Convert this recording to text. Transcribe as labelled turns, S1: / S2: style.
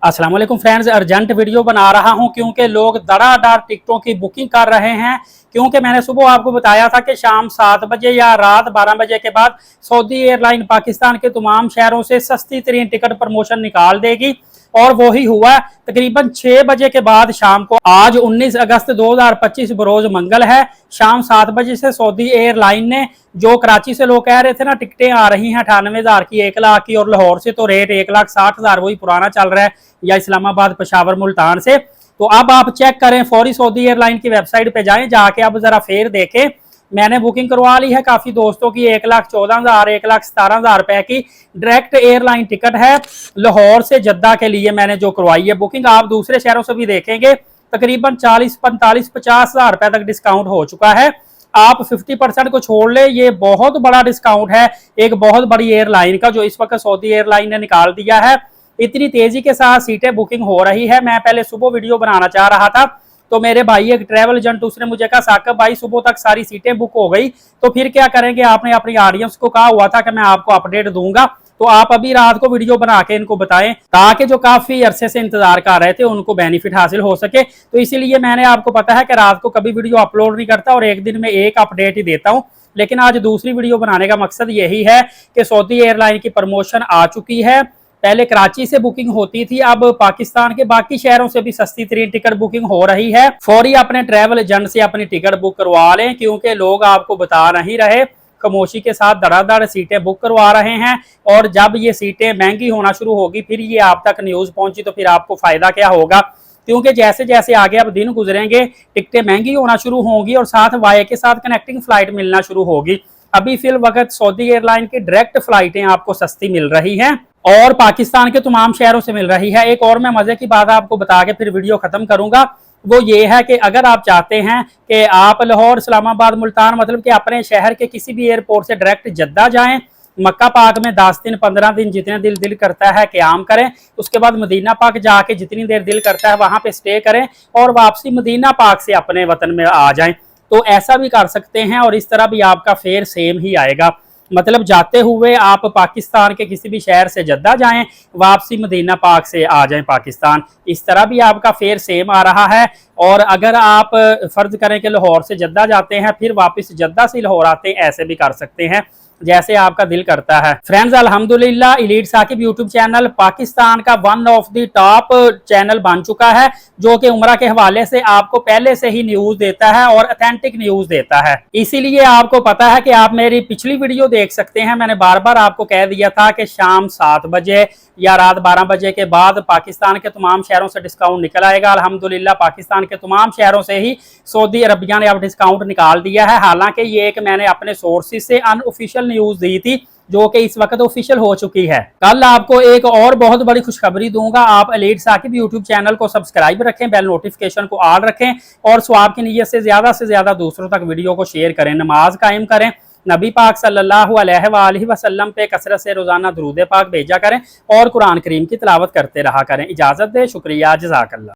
S1: अस्सलाम वालेकुम friends, urgent video बना रहा हूं क्योंकि लोग धड़ाधड़ टिकटों की बुकिंग कर रहे हैं। क्योंकि मैंने सुबह आपको बताया था कि शाम 7 बजे या रात 12 बजे के बाद सऊदी एयरलाइन पाकिस्तान के तमाम शहरों से सस्ती तरीन टिकट प्रमोशन निकाल देगी और वो ही हुआ। तकरीबन 6 बजे के बाद शाम को आज 19 अगस्त 2025 बरोज मंगल है, शाम 7 बजे से सऊदी एयरलाइन ने जो कराची से लोग कह रहे थे ना टिकटें आ रही हैं 98,000 की, 1 लाख की, और लाहौर से तो रेट 1,60,000 वही पुराना चल रहा है, या इस्लामाबाद पेशावर मुल्तान से। तो अब आप चेक करें, फौरी सऊदी एयरलाइन की वेबसाइट पे जाएं, जाके अब जरा फेर देखें। मैंने बुकिंग करवा ली है काफी दोस्तों की, 1,14,000 1,17,000 रुपए की डायरेक्ट एयरलाइन टिकट है लाहौर से जद्दा के लिए मैंने जो करवाई है बुकिंग। आप दूसरे शहरों से भी देखेंगे तकरीबन 40, 45, 50,000 रुपए तक डिस्काउंट हो चुका है। आप 50% को छोड़ ले, ये बहुत बड़ा डिस्काउंट है एक बहुत बड़ी एयरलाइन का जो इस वक्त सऊदी एयरलाइन ने निकाल दिया है। इतनी तेजी के साथ सीटें बुकिंग हो रही है। मैं पहले सुबह वीडियो बनाना चाह रहा था तो मेरे भाई एक ट्रैवल एजेंट, उसने मुझे कहा साकिब भाई सुबह तक सारी सीटें बुक हो गई तो फिर क्या करेंगे। आपने अपनी ऑडियंस को कहा हुआ था कि मैं आपको अपडेट दूंगा, तो आप अभी रात को वीडियो बना के इनको बताएं ताकि जो काफी अरसे से इंतजार कर रहे थे उनको बेनिफिट हासिल हो सके। तो इसीलिए मैंने आपको पता है कि रात को कभी वीडियो अपलोड नहीं करता और एक दिन में एक अपडेट ही देता हूं। लेकिन आज दूसरी वीडियो बनाने का मकसद यही है कि सऊदी एयरलाइन की प्रमोशन आ चुकी है। पहले कराची से बुकिंग होती थी, अब पाकिस्तान के बाकी शहरों से भी सस्ती तरीन टिकट बुकिंग हो रही है। फौरी अपने ट्रैवल एजेंट से अपनी टिकट बुक करवा लें क्योंकि लोग आपको बता नहीं रहे, खामोशी के साथ धड़ाधड़ सीटें बुक करवा रहे हैं। और जब ये सीटें महंगी होना शुरू होगी फिर ये आप तक न्यूज पहुंची तो फिर आपको फायदा क्या होगा। क्योंकि जैसे जैसे आगे अब दिन गुजरेंगे टिकटें महंगी होना शुरू होंगी और साथ वाई के साथ कनेक्टिंग फ्लाइट मिलना शुरू होगी। अभी फिल वक्त सऊदी एयरलाइन की डायरेक्ट फ्लाइटें आपको सस्ती मिल रही हैं और पाकिस्तान के तमाम शहरों से मिल रही है। एक और मैं मजे की बात आपको बता के फिर वीडियो खत्म करूंगा, वो ये है कि अगर आप चाहते हैं कि आप लाहौर, इस्लामाबाद, मुल्तान मतलब कि अपने शहर के किसी भी एयरपोर्ट से डायरेक्ट जद्दा जाएं, मक्का पाक में 10 दिन 15 दिन जितने दिल करता है क़याम करें, उसके बाद मदीना पाक जाके जितनी देर दिल करता है वहां पे स्टे करें और वापसी मदीना पाक से अपने वतन में आ जाएं, तो ऐसा भी कर सकते हैं। और इस तरह भी आपका फेयर सेम ही आएगा, मतलब जाते हुए आप पाकिस्तान के किसी भी शहर से जद्दा जाएं, वापसी मदीना पाक से आ जाएं पाकिस्तान, इस तरह भी आपका फेयर सेम आ रहा है। और अगर आप फर्ज करें कि लाहौर से जद्दा जाते हैं फिर वापस जद्दा से लाहौर आते हैं, ऐसे भी कर सकते हैं जैसे आपका दिल करता है। फ्रेंड्स, अल्हम्दुलिल्लाह elite Saqib YouTube channel Pakistan का one of the top channel बन चुका है जो कि उम्रा के हवाले से आपको पहले से ही न्यूज देता है और ऑथेंटिक न्यूज देता है। इसीलिए आपको पता है कि आप मेरी पिछली वीडियो देख सकते हैं। मैंने बार बार आपको कह दिया था कि शाम 7 बजे या रात 12 बजे के बाद पाकिस्तान के तमाम शहरों से डिस्काउंट निकल आएगा। अल्हम्दुलिल्लाह पाकिस्तान के तमाम शहरों से ही सऊदी अरबिया ने अब डिस्काउंट निकाल दिया है। हालांकि ये एक मैंने अपने सोर्सेज से अनऑफिशियल न्यूज दी थी जो कि इस वक्त ऑफिशियल हो चुकी है। कल आपको एक और बहुत बड़ी खुशखबरी दूंगा। आप एलीट साकिब यूट्यूब चैनल को सब्सक्राइब रखें, बेल नोटिफिकेशन को ऑल रखें और स्वाब की नीयत से ज्यादा दूसरों तक वीडियो को शेयर करें, नमाज कायम करें, नबी पाक सल्लल्लाहु अलैहि वसल्लम पे कसरत से रोजाना दुरूद पाक भेजा करें और कुरान करीम की तिलावत करते रहा करें। इजाजत दे, शुक्रिया, जज़ाकल्लाह।